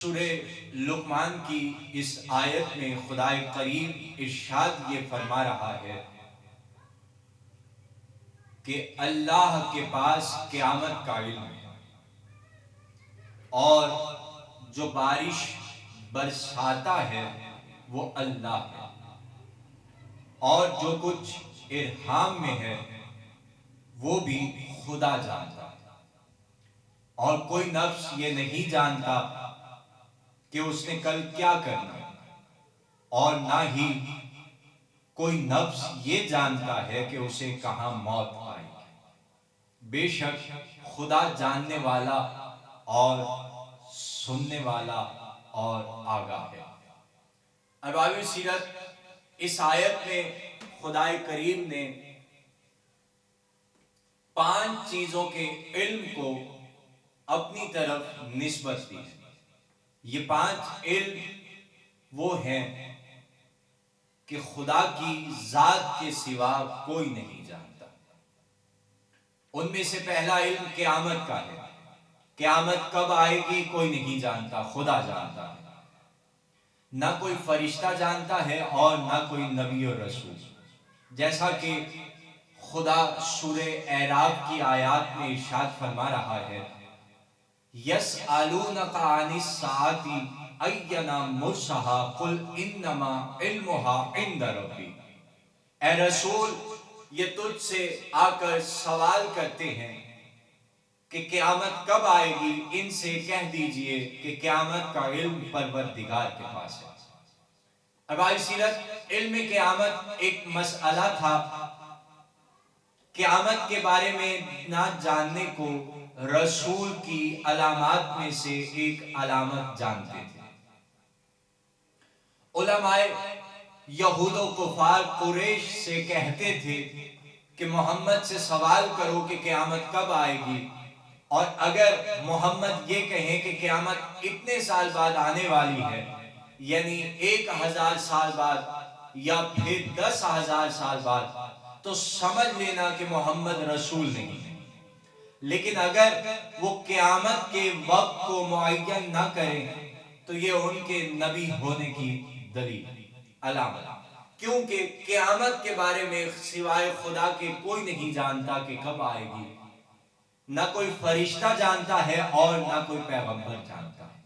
سورہ لقمان کی اس آیت میں خدائے کریم ارشاد یہ فرما رہا ہے کہ اللہ کے پاس قیامت کا علم ہے، اور جو بارش برساتا ہے وہ اللہ ہے، اور جو کچھ ارحام میں ہے وہ بھی خدا جانتا ہے، اور کوئی نفس یہ نہیں جانتا کہ اس نے کل کیا کرنا ہے، اور نہ ہی کوئی نفس یہ جانتا ہے کہ اسے کہاں موت آئے گی۔ بے شک خدا جاننے والا اور سننے والا اور آگاہ ہے۔ ارباب سیرت اس آیت میں خدائے کریم نے 5 چیزوں کے علم کو اپنی طرف نسبت دی۔ یہ 5 علم وہ ہیں کہ خدا کی ذات کے سوا کوئی نہیں جانتا۔ ان میں سے پہلا علم قیامت کا ہے۔ قیامت کب آئے گی کوئی نہیں جانتا، خدا جانتا ہے۔ نہ کوئی فرشتہ جانتا ہے اور نہ کوئی نبی اور رسول، جیسا کہ خدا سورہ اعراف کی آیات میں ارشاد فرما رہا ہے، یسألونک عن الساعۃ اینا مرساھا قل انما علمها عند ربی۔ اے رسول، یہ تجھ سے آ کر سوال کرتے ہیں کہ قیامت کب آئے گی، ان سے کہہ دیجئے کہ قیامت کا علم پروردگار کے پاس ہے۔ ارباب سیرت، علم قیامت ایک مسئلہ تھا۔ قیامت کے بارے میں نہ جاننے کو رسول کی علامات میں سے ایک علامت جانتے تھے۔ علماء یہود و کفار قریش سے کہتے تھے کہ محمد سے سوال کرو کہ قیامت کب آئے گی، اور اگر محمد یہ کہیں کہ قیامت اتنے سال بعد آنے والی ہے، یعنی 1000 سال بعد یا پھر 10,000 سال بعد، تو سمجھ لینا کہ محمد رسول نہیں ہے۔ لیکن اگر وہ قیامت کے وقت کو معین نہ کریں تو یہ ان کے نبی ہونے کی دلیل علامت، کیونکہ قیامت کے بارے میں سوائے خدا کے کوئی نہیں جانتا کہ کب آئے گی۔ نہ کوئی فرشتہ جانتا ہے اور نہ کوئی پیغمبر جانتا ہے۔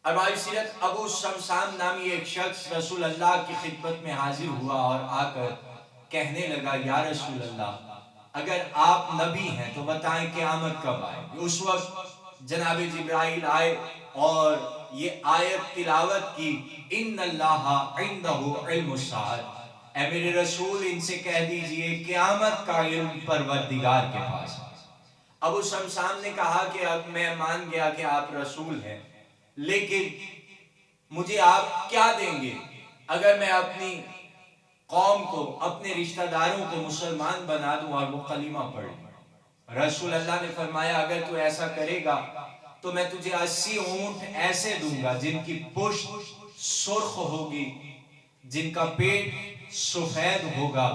ارباب سیرت، ابو شمسان نامی ایک شخص رسول اللہ کی خدمت میں حاضر ہوا اور آ کر کہنے لگا، یا رسول اللہ، اگر آپ نبی ہیں تو بتائیں قیامت کب آئے گی۔ اس وقت جناب جبرائیل آئے اور یہ آیت تلاوت کی، ان اللہ عندہ علم الساعۃ، اے میرے رسول ان سے کہہ دیجئے قیامت کا علم پروردگار کے پاس ہے۔ ابو شمسان نے کہا کہ اب میں مان گیا کہ آپ رسول ہیں، لیکن مجھے آپ کیا دیں گے اگر میں اپنی قوم کو، اپنے رشتہ داروں کو مسلمان بنا دوں اور وہ کلمہ پڑھ لیں؟ رسول اللہ نے فرمایا، اگر تو ایسا کرے گا تو میں تجھے 80 اونٹ ایسے دوں گا جن کی پشت سرخ ہوگی، جن کا پیٹ سفید ہوگا،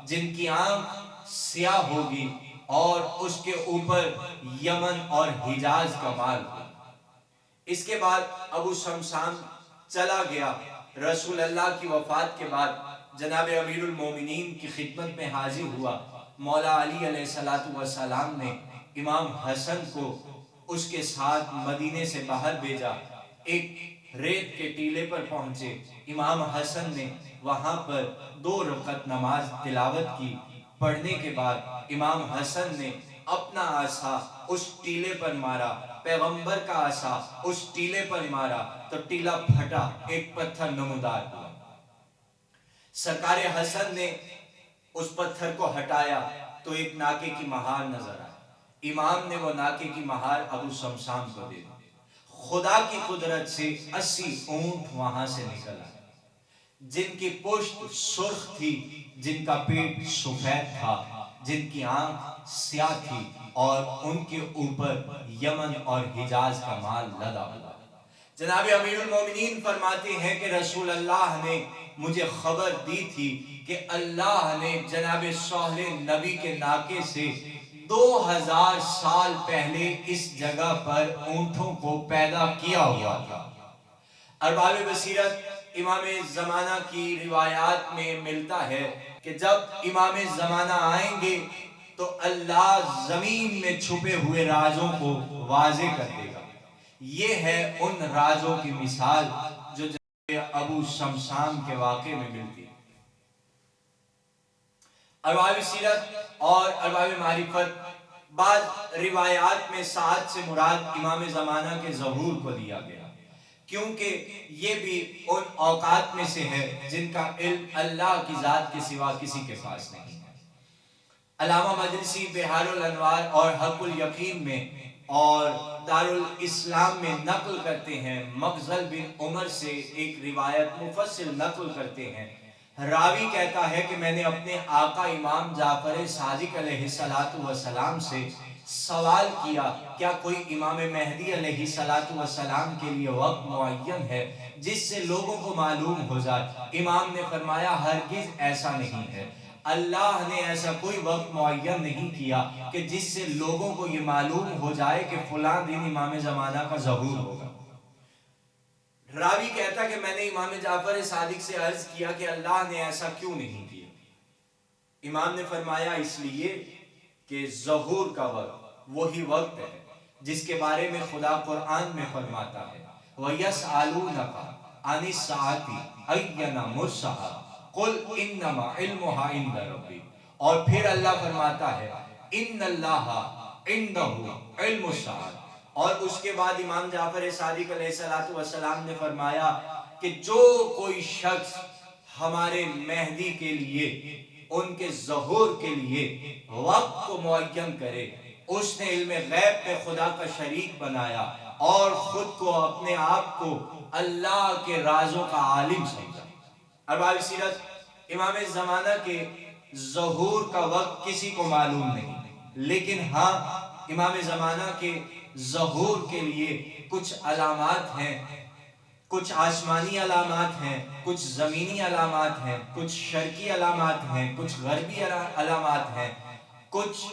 جن کی آنکھ سیاہ ہوگی، اور اس کے اوپر یمن اور حجاز کا مال ہوگا۔ اس کے بعد ابو شمسان چلا گیا۔ رسول اللہ کی وفات کے بعد جناب امیر المومنین کی خدمت میں حاضر ہوا۔ مولا علی علیہ السلام نے امام حسن کو اس کے ساتھ مدینے سے باہر بھیجا۔ ایک ریت کے ٹیلے پر پہنچے، امام حسن نے وہاں پر 2 رکعت نماز تلاوت کی۔ پڑھنے کے بعد امام حسن نے اپنا عصا اس ٹیلے پر مارا، پیغمبر کا عصا اس ٹیلے پر مارا تو ٹیلا پھٹا، ایک پتھر نمودار ہوا۔ سرکار حسن نے اس پتھر کو ہٹایا تو ایک ناکے کی مہار نظر آئی۔ امام نے وہ ناکے کی مہار ابو شمسان کو دے دی۔ خدا کی قدرت سے 80 اونٹ وہاں سے نکل آئے، جن کی پشت سرخ تھی، جن کا پیٹ سفید تھا، جن کی آنکھ سیاہ تھی، اور ان کے اوپر یمن اور حجاز کا مال لدا ہوا۔ جناب امیر المومنین فرماتے ہیں کہ رسول اللہ نے مجھے خبر دی تھی کہ اللہ نے جناب صالح نبی کے ناکے سے 2000 سال پہلے اس جگہ پر اونٹوں کو پیدا کیا ہوا تھا۔ ارباب بصیرت امام زمانہ کی روایات میں ملتا ہے کہ جب امام زمانہ آئیں گے تو اللہ زمین میں چھپے ہوئے رازوں کو واضح کر دے گا۔ یہ ہے ان رازوں کی مثال جو ابو شمشان کے واقعے میں ملتی ہے۔ ارباب سیرت اور ارباب معرفت بعض روایات میں ساعت سے مراد امام زمانہ کے ظہور کو لیا گیا، کیونکہ یہ بھی ان اوقات میں سے ہے جن کا علم اللہ کی ذات کے سوا کسی کے پاس نہیں ہے۔ علامہ مجلسی بحار الانوار اور حق الیقین میں اور دارالاسلام میں نقل کرتے ہیں، مغزل بن عمر سے ایک روایت مفصل نقل کرتے ہیں۔ راوی کہتا ہے کہ میں نے اپنے آقا امام جعفر صادق علیہ السلام سے سوال کیا، کیا کوئی امام مہدی علیہ السلام کے لیے وقت معین ہے جس سے لوگوں کو معلوم ہو جائے؟ امام نے فرمایا ہرگز ایسا نہیں ہے، اللہ نے ایسا کوئی وقت معین نہیں کیا کہ جس سے لوگوں کو یہ معلوم ہو جائے کہ فلاں دن امام زمانہ کا ظہور ہوگا۔ راوی کہتا کہ میں نے امام جعفر صادق سے عرض کیا کہ اللہ نے ایسا کیوں نہیں کیا؟ امام نے فرمایا اس لیے کہ ظہور کا وقت وہی وقت ہے جس کے بارے میں خدا قرآن میں فرماتا ہے وَيَسْأَلُونَكَ عَنِ السَّاعَةِ أَيَّانَ مُرْسَاهَا قُلْ إِنَّمَا عِلْمُهَا عِندَ رَبِّي، اور پھر اللہ فرماتا ہے إِنَّ اللَّهَ عِندَهُ عِلْمُ السَّاعَةِ، اور اس کے بعد امام جعفر صادق علیہ السلام نے فرمایا کہ جو کوئی شخص ہمارے مہدی کے لیے، ان کے ظہور کے لیے وقت کو معین کرے، اس نے علم غیب پہ خدا کا شریک بنایا اور خود کو اپنے آپ کو اللہ کے رازوں کا عالم سمجھا۔ ارباب سیرت امام زمانہ کے ظہور کا وقت کسی کو معلوم نہیں، لیکن ہاں امام زمانہ کے ظہور کے لیے کچھ علامات ہیں، کچھ آسمانی علامات ہیں، کچھ زمینی علامات ہیں، کچھ شرقی علامات ہیں، کچھ غربی علامات ہیں، کچھ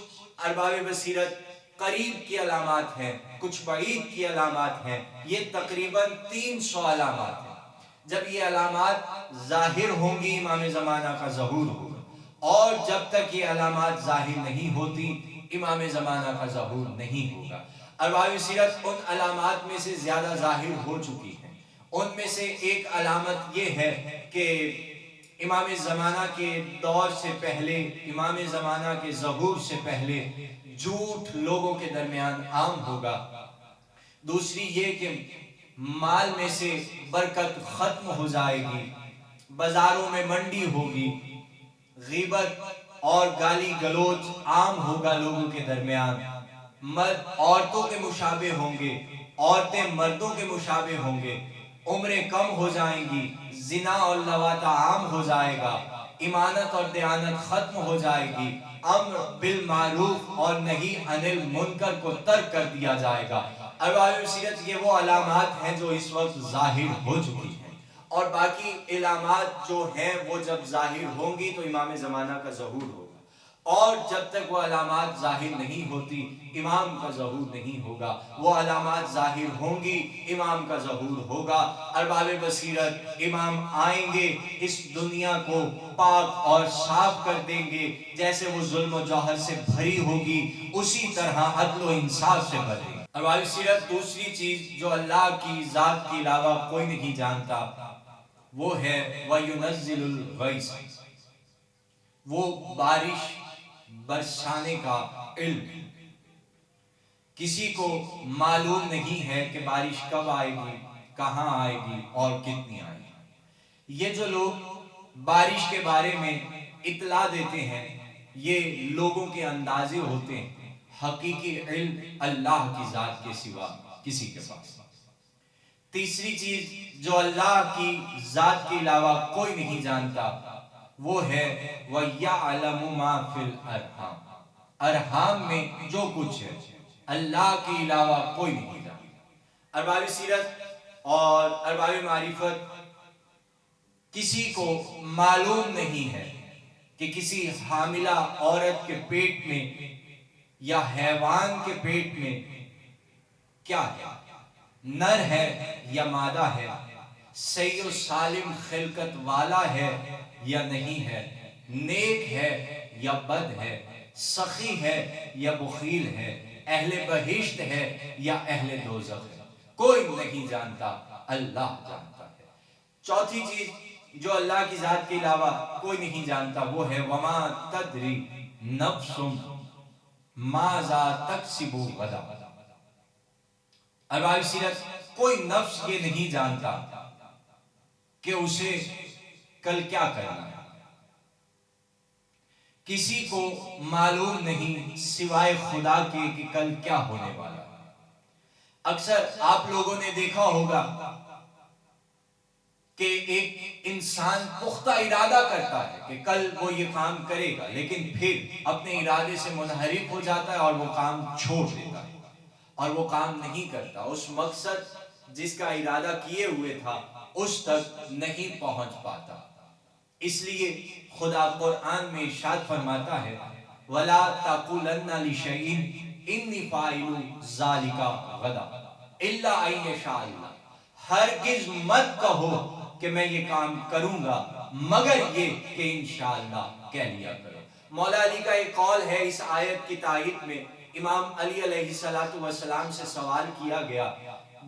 ارباب بصیرت قریب کی علامات ہیں، کچھ بعید کی علامات ہیں۔ یہ تقریباً 300 علامات ہیں۔ جب یہ علامات ظاہر ہوں گی امام زمانہ کا ظہور ہوگا، اور جب تک یہ علامات ظاہر نہیں ہوتی امام زمانہ کا ظہور نہیں ہوگا۔ ارباب سیرت ان علامات میں سے زیادہ ظاہر ہو چکی ہیں۔ ان میں سے ایک علامت یہ ہے کہ امام زمانہ کے دور سے پہلے، امام زمانہ کے ظہور سے پہلے جھوٹ لوگوں کے درمیان عام ہوگا۔ دوسری یہ کہ مال میں سے برکت ختم ہو جائے گی، بازاروں میں منڈی ہوگی، غیبت اور گالی گلوچ عام ہوگا لوگوں کے درمیان، مرد عورتوں کے مشابہ ہوں گے، عورتیں مردوں کے مشابہ ہوں گے، عمریں کم ہو جائیں گی، زنا اور لواطہ عام ہو جائے گا، ایمانت اور دیانت ختم ہو جائے گی، امر بالمعروف اور نہی عن المنکر کو ترک کر دیا جائے گا۔ ارباب سیرت یہ وہ علامات ہیں جو اس وقت ظاہر ہو چکی ہیں، اور باقی علامات جو ہیں وہ جب ظاہر ہوں گی تو امام زمانہ کا ظہور ہوگا، اور جب تک وہ علامات ظاہر نہیں ہوتی امام کا ظہور نہیں ہوگا۔ وہ علامات ظاہر ہوں گی امام کا ظہور ہوگا۔ ارباب بصیرت امام آئیں گے، اس دنیا کو پاک اور صاف کر دیں گے، جیسے وہ ظلم و جوہر سے بھری ہوگی اسی طرح عدل و انصاف سے بھری۔ ارباب سیرت دوسری چیز جو اللہ کی ذات کے علاوہ کوئی نہیں جانتا وہ ہے وَيُنَزِّلُ الْغَيْثَ، وہ بارش برسانے کا علم۔ کسی کو معلوم نہیں ہے کہ بارش کب آئے گی، کہاں آئے گی اور کتنی آئے گی۔ یہ جو لوگ بارش کے بارے میں اطلاع دیتے ہیں یہ لوگوں کے اندازے ہوتے ہیں، حقیقی علم اللہ کی ذات کے سوا کسی کے پاس۔ تیسری چیز جو اللہ کی ذات کے علاوہ کوئی نہیں جانتا وہ ہے وَيَعْلَمُ مَا فِي الْأَرْحَامِ، ارحام میں جو کچھ ہے اللہ کے علاوہ کوئی نہیں جانتا۔ ارباب سیرت اور ارباب معرفت کسی کو معلوم نہیں ہے کہ کسی حاملہ عورت کے پیٹ میں یا حیوان کے پیٹ میں کیا ہے، نر ہے یا مادہ ہے، صحیح و سالم خلقت والا ہے یا نہیں ہے، نیک ہے یا بد ہے، سخی ہے یا بخیل ہے، اہل بہشت ہے یا اہل دوزخ ہے، کوئی نہیں جانتا، اللہ جانتا ہے۔ چوتھی چیز جو اللہ کی ذات کے علاوہ کوئی نہیں جانتا وہ ہے وما تدری نفس ماذا تکسب غدا۔ ارباب سیرت کوئی نفس یہ نہیں جانتا کہ اسے کل کیا کرنا ہے، کسی کو معلوم نہیں سوائے خدا کے کہ کل کیا ہونے والا ہے۔ اکثر آپ لوگوں نے دیکھا ہوگا کہ ایک انسان پختہ ارادہ کرتا ہے کہ کل وہ یہ کام کرے گا، لیکن پھر اپنے ارادے سے منحرف ہو جاتا ہے اور وہ کام چھوڑ دیتا ہے اور وہ کام نہیں کرتا، اس مقصد جس کا ارادہ کیے ہوئے تھا اس تک نہیں پہنچ پاتا۔ اس لیے خدا قرآن میں ارشاد فرماتا ہے وَلَا تَقُولَنَّ لِشَيْءٍ إِنِّي فَاعِلٌ ذَلِكَ غَدًا إِلَّا أَن يَشَاءَ اللَّهُ، ہرگز مت کہو کہ میں یہ کام کروں گا مگر یہ کہ انشاءاللہ کہہ لیا کرو۔ مولا علی کا ایک قول ہے اس آیت کی تائید میں، امام علی علیہ السلام سے سوال کیا گیا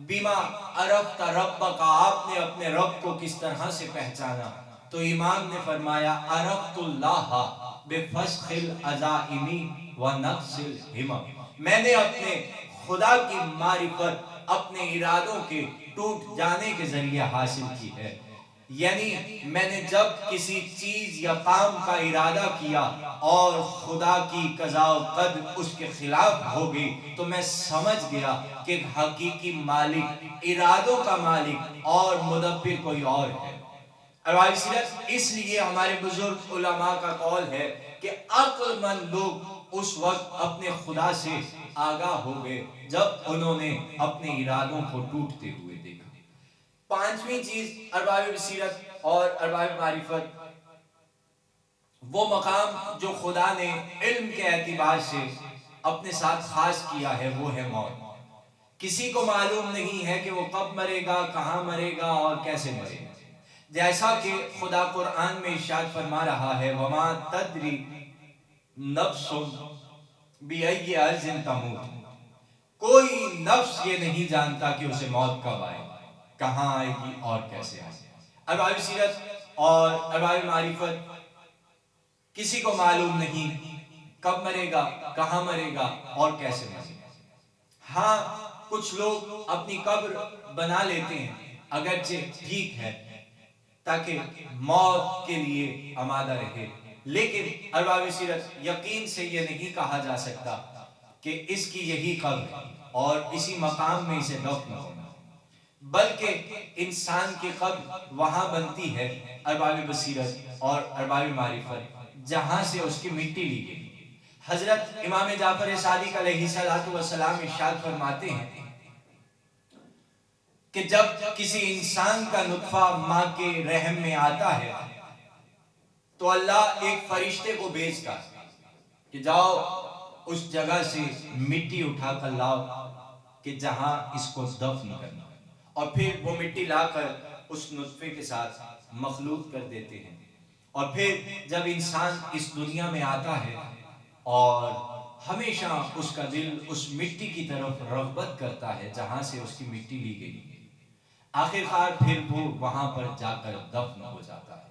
بما عرفت ربک، آپ نے اپنے رب کو کس طرح سے پہچانا؟ تو امام نے فرمایا عرفت اللہ بفسخ العزائم ونقص الہمم، میں نے اپنے خدا کی معرفت اپنے ارادوں کے ٹوٹ جانے کے ذریعے حاصل کی ہے۔ یعنی میں نے جب کسی چیز یا کام کا ارادہ کیا اور خدا کی قضاء و قدر اس کے خلاف ہو گئی تو میں سمجھ گیا کہ حقیقی مالک، ارادوں کا مالک اور مدبر کوئی اور ہے۔ ارباب سیرت اس لیے ہمارے بزرگ علماء کا قول ہے کہ عقل مند لوگ اس وقت اپنے خدا سے آگاہ ہو گئے جب انہوں نے اپنے ارادوں کو ٹوٹتے ہوئے دیکھا۔ پانچویں چیز ارباب سیرت اور ارباب معرفت، وہ مقام جو خدا نے علم کے اعتبار سے اپنے ساتھ خاص کیا ہے وہ ہے موت۔ کسی کو معلوم نہیں ہے کہ وہ کب مرے گا، کہاں مرے گا اور کیسے مرے گا، جیسا کہ خدا قرآن میں ارشاد فرما رہا ہے وما تدری نفس بأی ارض تموت، کوئی نفس یہ نہیں جانتا کہ اسے موت کب آئے، کہاں آئے گی اور کیسے آئے گی۔ ارباب سیرت اور ارباب معرفت کسی کو معلوم نہیں کب مرے گا، کہاں مرے گا اور کیسے مرے گا۔ ہاں کچھ لوگ اپنی قبر بنا لیتے ہیں، اگرچہ ٹھیک ہے تاکہ موت کے لیے آمادہ رہے، لیکن ارباب سیرت یقین سے یہ نہیں کہا جا سکتا کہ اس کی یہی قبر ہے اور اسی مقام میں اسے دفن ہونا، بلکہ انسان کی قبر وہاں بنتی ہے ارباب بصیرت اور ارباب معرفت جہاں سے اس کی مٹی لی گئی۔ حضرت امام جعفر صادق علیہ السلام ارشاد فرماتے ہیں کہ جب کسی انسان کا نطفہ ماں کے رحم میں آتا ہے تو اللہ ایک فرشتے کو بھیجتا ہے کہ جاؤ اس جگہ سے مٹی اٹھا کر لاؤ کہ جہاں اس کو دفن کرنا، اور پھر وہ مٹی لا کر اس نطفے کے ساتھ مخلوط کر دیتے ہیں، اور پھر جب انسان اس دنیا میں آتا ہے اور ہمیشہ اس کا دل اس مٹی کی طرف رغبت کرتا ہے جہاں سے اس کی مٹی لی گئی، آخر کار پھر وہ وہاں پر جا کر دفن ہو جاتا ہے۔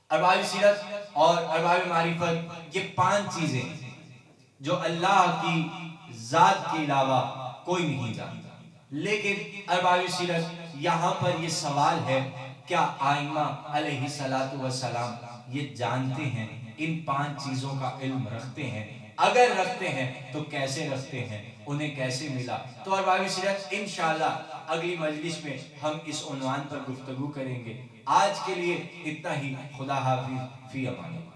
ارباب سیرت اور ارباب معرفت یہ پانچ چیزیں جو اللہ کی ذات کے علاوہ کوئی نہیں جانتا، لیکن ارباب سیرت یہاں پر یہ سوال ہے کیا آئمہ علیہ السلام یہ جانتے ہیں، ان پانچ چیزوں کا علم رکھتے ہیں؟ اگر رکھتے ہیں تو کیسے رکھتے ہیں، انہیں کیسے ملا؟ تو ارباب سیرت انشاءاللہ اگلی مجلس میں ہم اس عنوان پر گفتگو کریں گے۔ آج کے لیے اتنا ہی، خدا حافظ، فی امان اللہ۔